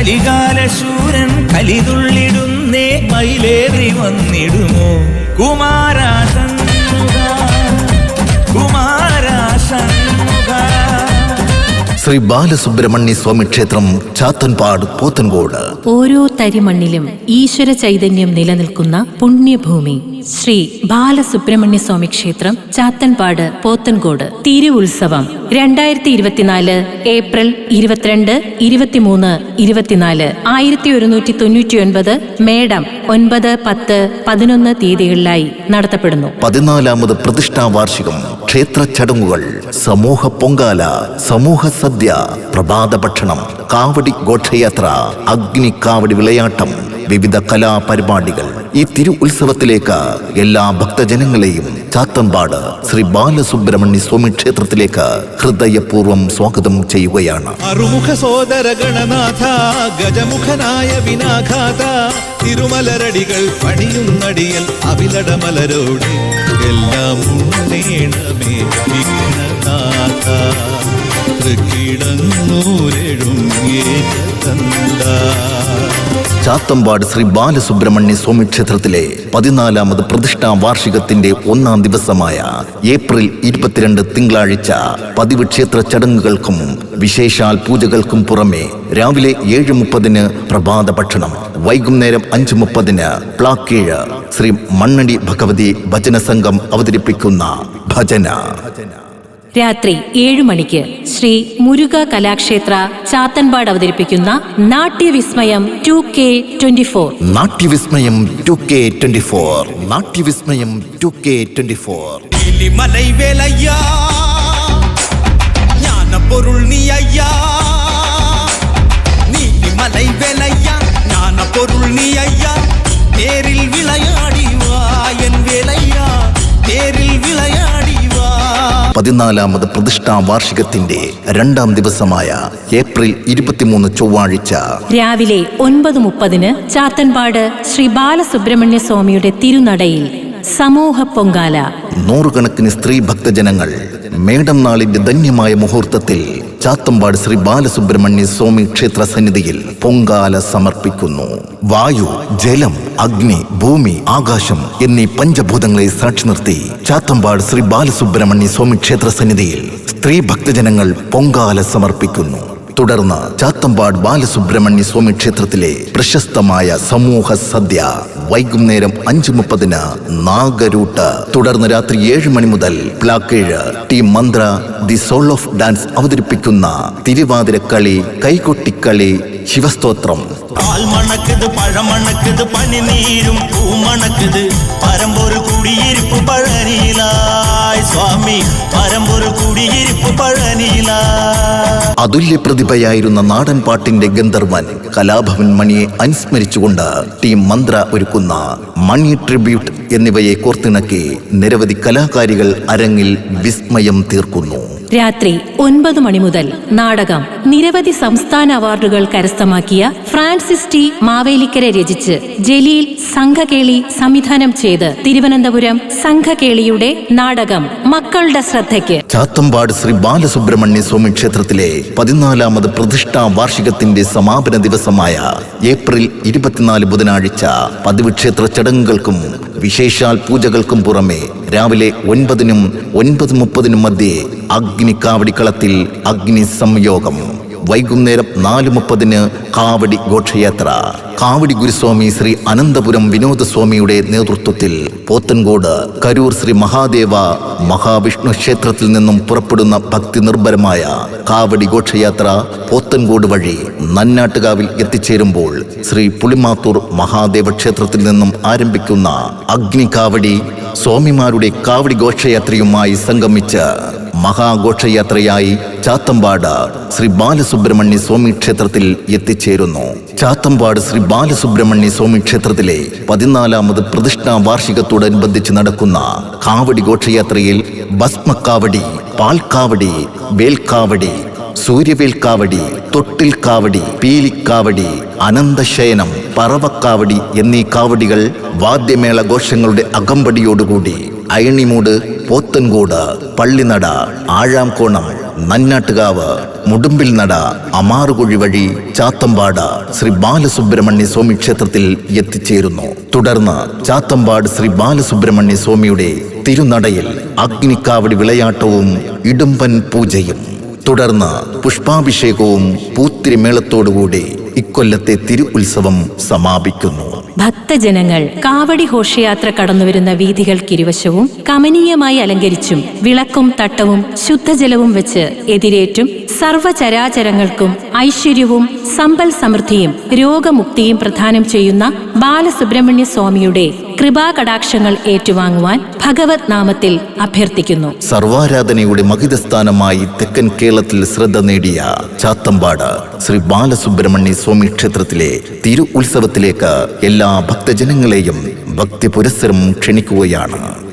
കലികാലശൂരൻ കലിതുള്ളിടുന്നേ മയിലേറി വന്നിടുമോ കുമാരാശന്മുഖ കുമാരാശന്മുഖ. ശ്രീ ബാലസുബ്രഹ്മണ്യ സ്വാമി ക്ഷേത്രം, ചാത്തൻപാട്, പോത്തൻകോട്. ഓരോ തരിമണ്ണിലും ഈശ്വര ചൈതന്യം നിലനിൽക്കുന്ന പുണ്യഭൂമി. ശ്രീ ബാലസുബ്രഹ്മണ്യ സ്വാമി ക്ഷേത്രം, ചാത്തൻപാട്, പോത്തൻകോട്. തിരുവുത്സവം 2024 ഏപ്രിൽ 22, 23, 24, 1199 മേടം 9, 10, 11 തീയതികളിലായി നടത്തപ്പെടുന്നു. 14ാമത് പ്രതിഷ്ഠാ വാർഷികം, ക്ഷേത്ര ചടങ്ങുകൾ, സമൂഹ പൊങ്കാല, സമൂഹ സദ്യ, പ്രഭാത ഭക്ഷണം, കാവടി ഘോഷയാത്ര, അഗ്നിക്കാവടി വിളയാട്ടം, വിവിധ കലാപരിപാടികൾ. ഈ തിരു ഉത്സവത്തിലേക്ക് എല്ലാ ഭക്തജനങ്ങളെയും ചാത്തൻപാട് ശ്രീ ബാലസുബ്രഹ്മണ്യ സ്വാമി ക്ഷേത്രത്തിലേക്ക് ഹൃദയപൂർവ്വം സ്വാഗതം ചെയ്യുകയാണ്. അറുമുഖ സോദര ഗണനാഥ, ഗജമുഖനായ വിനാഘാത, തിരുമലരടികൾ പണിയുന്നടിയൽ അവിലടമലരോടെ എല്ലാം ഉണ്ണേണമേ വിഘ്നനാഥ. ചാത്തമ്പാട് ശ്രീ ബാലസുബ്രഹ്മണ്യ സ്വാമി ക്ഷേത്രത്തിലെ 14ാമത് പ്രതിഷ്ഠാ വാർഷികത്തിന്റെ 1ാം ദിവസമായ ഏപ്രിൽ 22 തിങ്കളാഴ്ച പതിവ് ക്ഷേത്ര ചടങ്ങുകൾക്കും വിശേഷാൽ പൂജകൾക്കും പുറമെ രാവിലെ 7:30 പ്രഭാത ഭക്ഷണം, വൈകുന്നേരം 5:30 പ്ലാക്കീഴ് ശ്രീ മണ്ണടി ഭഗവതി ഭജന സംഘം അവതരിപ്പിക്കുന്ന ഭജന. രാത്രി 7 മണിക്ക് ശ്രീ മുരുക കലാക്ഷേത്ര ചാത്തൻപാട് അവതരിപ്പിക്കുന്ന നാട്യവിസ്മയം 2K24. നാട്യവിസ്മയം 2K24. നാട്യവിസ്മയം 2K24. ஞானப்பொருள் நீ ஐயா, நீலிமலை வேலையா, ஞானப்பொருள் நீ ஐயா, நேரில் விளையாடி வா என் வேலையா, நேரில் விளையாடி வா. 14ാമത് പ്രതിഷ്ഠാ വാർഷികത്തിന്റെ 2ാം ദിവസമായ ഏപ്രിൽ 23 ചൊവ്വാഴ്ച രാവിലെ 9:30 ചാത്തൻപാട് ശ്രീ ബാലസുബ്രഹ്മണ്യ സ്വാമിയുടെ തിരുനടയിൽ സമൂഹ പൊങ്കാല. നൂറുകണക്കിന് സ്ത്രീ ഭക്തജനങ്ങൾ മേടം നാളിന്റെ ധന്യമായ മുഹൂർത്തത്തിൽ ചാത്തമ്പാട് ശ്രീ ബാലസുബ്രഹ്മണ്യ സ്വാമി ക്ഷേത്ര സന്നിധിയിൽ പൊങ്കാല സമർപ്പിക്കുന്നു. വായു, ജലം, അഗ്നി, ഭൂമി, ആകാശം എന്നീ പഞ്ചഭൂതങ്ങളെ സാക്ഷി നിർത്തി ചാത്തമ്പാട് ശ്രീ ബാലസുബ്രഹ്മണ്യ സ്വാമി ക്ഷേത്ര സന്നിധിയിൽ സ്ത്രീ ഭക്തജനങ്ങൾ പൊങ്കാല സമർപ്പിക്കുന്നു. തുടർന്ന് ചാത്തമ്പാട് ബാലസുബ്രഹ്മണ്യ സ്വാമി ക്ഷേത്രത്തിലെ പ്രശസ്തമായ സമൂഹ സദ്യ വൈകുന്നേരം 5:30 നാഗരൂട്ട്. തുടർന്ന് രാത്രി 7 മണി മുതൽ പ്ലാക്കേഴ് team Mantra the soul of dance അവതരിപ്പിക്കുന്ന തിരുവാതിരക്കളി, കൈകൊട്ടിക്കളി, ശിവസ്തോത്രം. പാൽ മണക്കുത്, പഴം മണക്കുത്, പനിനീരും പൂ മണക്കുത്, പരമ്പൊരു കുടിയിരിപ്പ് പഴനിയിലായി സ്വാമി, പരമ്പൊരു കുടിയിരിപ്പ് പഴനിയിലായി. അതുല്യ പ്രതിഭയായിരുന്ന നാടൻ പാട്ടിന്റെ ഗന്ധർവൻ കലാഭവൻ മണിയെ അനുസ്മരിച്ചുകൊണ്ട് ടീം മന്ത്ര ഒരുക്കുന്ന മണി ട്രിബ്യൂട്ട് എന്നിവയെ കോർത്തിണക്കി നിരവധി കലാകാരികൾ അരങ്ങിൽ വിസ്മയം തീർക്കുന്നു. രാത്രി 9 മണി മുതൽ നാടകം. നിരവധി സംസ്ഥാന അവാർഡുകൾ കരസ്ഥമാക്കിയ ഫ്രാൻസിസ് ടി മാവേലിക്കര രചിച്ച് ജലീൽ സംഘകേളി സംവിധാനം ചെയ്ത് തിരുവനന്തപുരം സംഘകേളിയുടെ നാടകം മക്കളുടെ ശ്രദ്ധയ്ക്ക്. ചാത്തമ്പാട് ശ്രീ ബാലസുബ്രഹ്മണ്യ സ്വാമി ക്ഷേത്രത്തിലെ 14ാമത് പ്രതിഷ്ഠാ വാർഷികത്തിന്റെ സമാപന ദിവസമായ ഏപ്രിൽ 24 ബുധനാഴ്ച പതിവ് ക്ഷേത്ര ചടങ്ങുകൾക്കും വിശേഷാൽ പൂജകൾക്കും പുറമെ രാവിലെ 9-നും 9:30 മധ്യേ അഗ്നിക്കാവടിക്കളത്തിൽ അഗ്നി സംയോഗം, വൈകുന്നേരം 4:30 കാവടി ഘോഷയാത്ര. കാവടി ഗുരുസ്വാമി ശ്രീ അനന്തപുരം വിനോദസ്വാമിയുടെ നേതൃത്വത്തിൽ പോത്തൻകോട് കരൂർ ശ്രീ മഹാദേവ മഹാവിഷ്ണു ക്ഷേത്രത്തിൽ നിന്നും പുറപ്പെടുന്ന ഭക്തി നിർഭരമായ കാവടി ഘോഷയാത്ര പോത്തൻകോട് വഴി നന്നാട്ടുകാവിൽ എത്തിച്ചേരുമ്പോൾ ശ്രീ പുളിമാത്തൂർ മഹാദേവ ക്ഷേത്രത്തിൽ നിന്നും ആരംഭിക്കുന്ന അഗ്നികാവടി സ്വാമിമാരുടെ കാവടി ഘോഷയാത്രയുമായി സംഗമിച്ച് മഹാഘോഷയാത്രയായി ചാത്തമ്പാട് ശ്രീ ബാലസുബ്രഹ്മണ്യ സ്വാമി ക്ഷേത്രത്തിൽ എത്തിച്ചേരുന്നു. ചാത്തമ്പാട് ശ്രീ ബാലസുബ്രഹ്മണ്യ സ്വാമി ക്ഷേത്രത്തിലെ 14ാമത് പ്രതിഷ്ഠാ വാർഷികത്തോടനുബന്ധിച്ച് നടക്കുന്ന കാവടി ഘോഷയാത്രയിൽ ഭസ്മക്കാവടി, പാൽക്കാവടി, വേൽക്കാവടി, സൂര്യവേൽക്കാവടി, തൊട്ടിൽ കാവടി, പീലിക്കാവടി, അനന്തശയനം, പറവക്കാവടി എന്നീ കാവടികൾ വാദ്യമേള ഘോഷങ്ങളുടെ അകമ്പടിയോടുകൂടി അയണിമൂട്, പോത്തൻകോട്, പള്ളിനട, ആഴാംകോണം, നന്നാട്ടുകാവ്, മുടുമ്പിൽ നട, അമാറുകുഴി വഴി ചാത്തമ്പാട് ശ്രീ ബാലസുബ്രഹ്മണ്യ സ്വാമി ക്ഷേത്രത്തിൽ എത്തിച്ചേരുന്നു. തുടർന്ന് ചാത്തമ്പാട് ശ്രീ ബാലസുബ്രഹ്മണ്യ സ്വാമിയുടെ തിരുനടയിൽ അഗ്നിക്കാവടി വിളയാട്ടവും ഇടുമ്പൻ പൂജയും, തുടർന്ന് പുഷ്പാഭിഷേകവും പൂത്തിരിമേളത്തോടുകൂടി ഇക്കൊല്ലത്തെ തിരു ഉത്സവം സമാപിക്കുന്നു. ഭക്തജനങ്ങൾ കാവടി ഘോഷയാത്ര കടന്നുവരുന്ന വീഥികൾക്കിരുവശവും കമനീയമായി അലങ്കരിച്ചും വിളക്കും തട്ടവും ശുദ്ധജലവും വെച്ച് എതിരേറ്റും സർവചരാചരങ്ങൾക്കും ഐശ്വര്യവും സമ്പൽ സമൃദ്ധിയും രോഗമുക്തിയും പ്രദാനം ചെയ്യുന്ന ബാലസുബ്രഹ്മണ്യ സ്വാമിയുടെ കൃപാകടാക്ഷങ്ങൾ ഏറ്റുവാങ്ങുവാൻ ഭഗവത് നാമത്തിൽ അഭ്യർത്ഥിക്കുന്നു. സർവാരാധനയുടെ മഹിതസ്ഥാനമായി തെക്കൻ കേരളത്തിൽ ശ്രദ്ധ നേടിയ ചാത്തമ്പാട് ശ്രീ ബാലസുബ്രഹ്മണ്യ സ്വാമി ക്ഷേത്രത്തിലെ തിരു ഉത്സവത്തിലേക്ക് എല്ലാ ഭക്തജനങ്ങളെയും ഭക്തി പുരസ്സരം ക്ഷണിക്കുകയാണ്.